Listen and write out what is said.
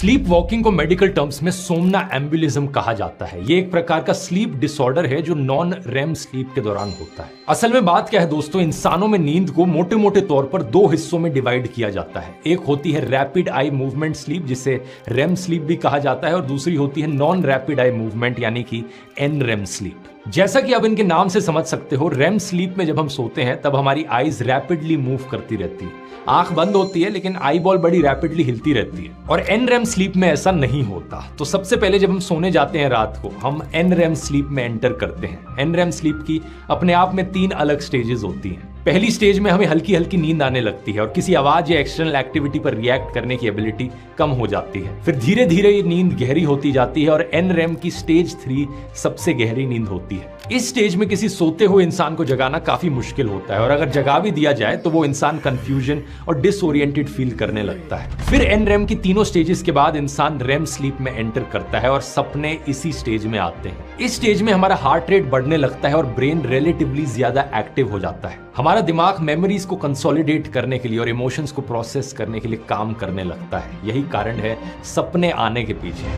Sleep walking को medical terms में सोमना एम्बुलिज्म कहा जाता है। ये एक प्रकार का स्लीप डिसऑर्डर है जो नॉन रेम स्लीप के दौरान होता है। असल में बात क्या है दोस्तों, इंसानों में नींद को मोटे मोटे तौर पर दो हिस्सों में डिवाइड किया जाता है। एक होती है रैपिड आई मूवमेंट स्लीप, जिसे रेम स्लीप भी कहा जाता है, और दूसरी होती है नॉन रैपिड आई मूवमेंट यानी कि एन रेम स्लीप। जैसा कि आप इनके नाम से समझ सकते हो, रेम स्लीप में जब हम सोते हैं तब हमारी आईज रैपिडली मूव करती रहती है, आंख बंद होती है लेकिन आई बॉल बड़ी रैपिडली हिलती रहती है। और एन रेम स्लीप में ऐसा नहीं होता। तो सबसे पहले जब हम सोने जाते हैं रात को, हम एन रेम स्लीप में एंटर करते हैं। एन रेम स्लीप की अपने आप में 3 अलग स्टेजेस होती हैं। पहली स्टेज में हमें हल्की हल्की नींद आने लगती है और किसी आवाज या एक्सटर्नल एक्टिविटी पर रिएक्ट करने की एबिलिटी कम हो जाती है। फिर धीरे धीरे ये नींद गहरी होती जाती है और एन रेम की स्टेज 3 सबसे गहरी नींद होती है। इस स्टेज में किसी सोते हुए इंसान को जगाना काफी मुश्किल होता है और अगर जगा भी दिया जाए तो वो इंसान कंफ्यूजन और डिसओरिएंटेड फील करने लगता है। फिर एन रेम की तीनों स्टेजेस के बाद इंसान रेम स्लीप में एंटर करता है और सपने इसी स्टेज में आते हैं। इस स्टेज में हमारा हार्ट रेट बढ़ने लगता है और ब्रेन रिलेटिवली ज्यादा एक्टिव हो जाता है। हमारा दिमाग मेमोरीज को कंसोलिडेट करने के लिए और इमोशंस को प्रोसेस करने के लिए काम करने लगता है। यही कारण है सपने आने के पीछे।